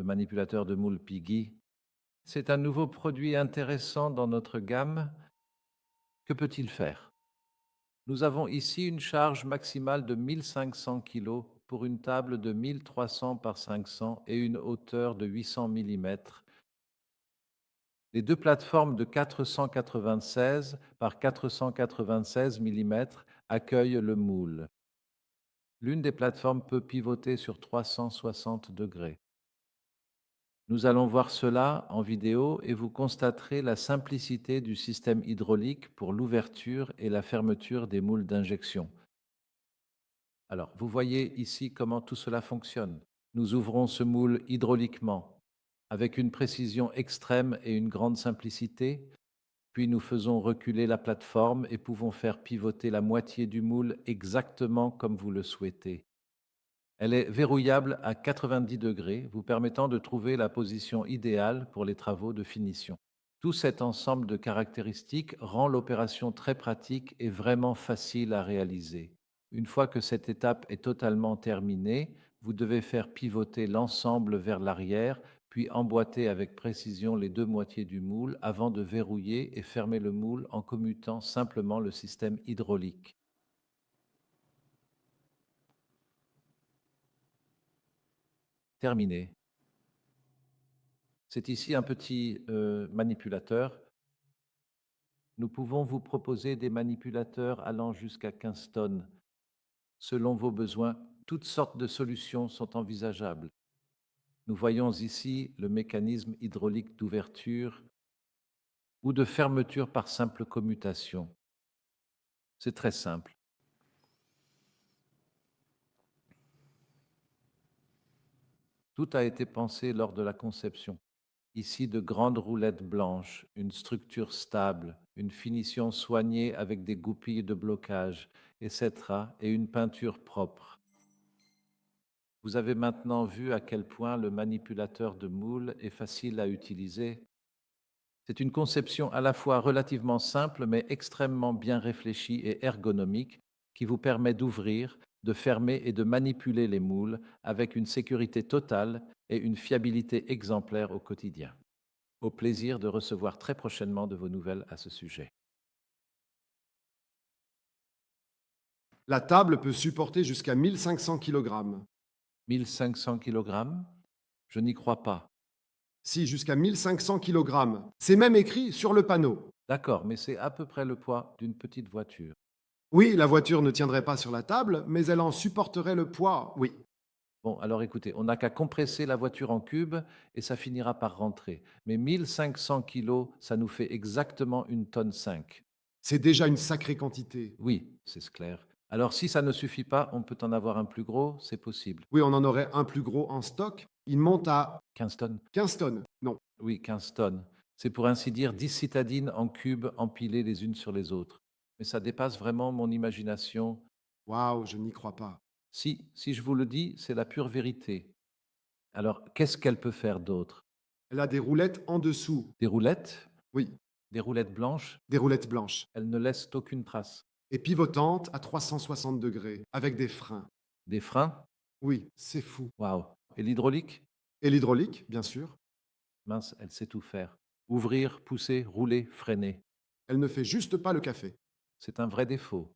le manipulateur de moule Piggy. C'est un nouveau produit intéressant dans notre gamme. Que peut-il faire? Nous avons ici une charge maximale de 1500 kg pour une table de 1300 par 500 et une hauteur de 800 mm. Les deux plateformes de 496 par 496 mm accueillent le moule. L'une des plateformes peut pivoter sur 360 degrés. Nous allons voir cela en vidéo et vous constaterez la simplicité du système hydraulique pour l'ouverture et la fermeture des moules d'injection. Alors, vous voyez ici comment tout cela fonctionne. Nous ouvrons ce moule hydrauliquement avec une précision extrême et une grande simplicité, puis nous faisons reculer la plateforme et pouvons faire pivoter la moitié du moule exactement comme vous le souhaitez. Elle est verrouillable à 90 degrés, vous permettant de trouver la position idéale pour les travaux de finition. Tout cet ensemble de caractéristiques rend l'opération très pratique et vraiment facile à réaliser. Une fois que cette étape est totalement terminée, vous devez faire pivoter l'ensemble vers l'arrière, puis emboîter avec précision les deux moitiés du moule avant de verrouiller et fermer le moule en commutant simplement le système hydraulique. Terminé. C'est ici un petit manipulateur. Nous pouvons vous proposer des manipulateurs allant jusqu'à 15 tonnes. Selon vos besoins, toutes sortes de solutions sont envisageables. Nous voyons ici le mécanisme hydraulique d'ouverture ou de fermeture par simple commutation. C'est très simple. Tout a été pensé lors de la conception. Ici, de grandes roulettes blanches, une structure stable, une finition soignée avec des goupilles de blocage, etc., et une peinture propre. Vous avez maintenant vu à quel point le manipulateur de moule est facile à utiliser. C'est une conception à la fois relativement simple mais extrêmement bien réfléchie et ergonomique qui vous permet d'ouvrir, de fermer et de manipuler les moules avec une sécurité totale et une fiabilité exemplaire au quotidien. Au plaisir de recevoir très prochainement de vos nouvelles à ce sujet. La table peut supporter jusqu'à 1500 kg. 1500 kg? Je n'y crois pas. Si, jusqu'à 1500 kg. C'est même écrit sur le panneau. D'accord, mais c'est à peu près le poids d'une petite voiture. Oui, la voiture ne tiendrait pas sur la table, mais elle en supporterait le poids, oui. Bon, alors écoutez, on n'a qu'à compresser la voiture en cubes et ça finira par rentrer. Mais 1500 kilos, ça nous fait exactement 1,5 tonne. C'est déjà une sacrée quantité. Oui, c'est clair. Alors si ça ne suffit pas, on peut en avoir un plus gros, c'est possible. Oui, on en aurait un plus gros en stock. Il monte à 15 tonnes? 15 tonnes. Non. Oui, 15 tonnes. C'est pour ainsi dire 10 citadines en cubes empilées les unes sur les autres. Mais ça dépasse vraiment mon imagination. Waouh, je n'y crois pas. Si je vous le dis, c'est la pure vérité. Alors, qu'est-ce qu'elle peut faire d'autre? Elle a des roulettes en dessous. Des roulettes? Oui, Des roulettes blanches? des roulettes blanches. Elles ne laissent aucune trace. Et pivotantes à 360 degrés, avec des freins. Des freins? Oui, c'est fou. Waouh! Et l'hydraulique? Et l'hydraulique, bien sûr. Mince, elle sait tout faire. Ouvrir, pousser, rouler, freiner. Elle ne fait juste pas le café. C'est un vrai défaut.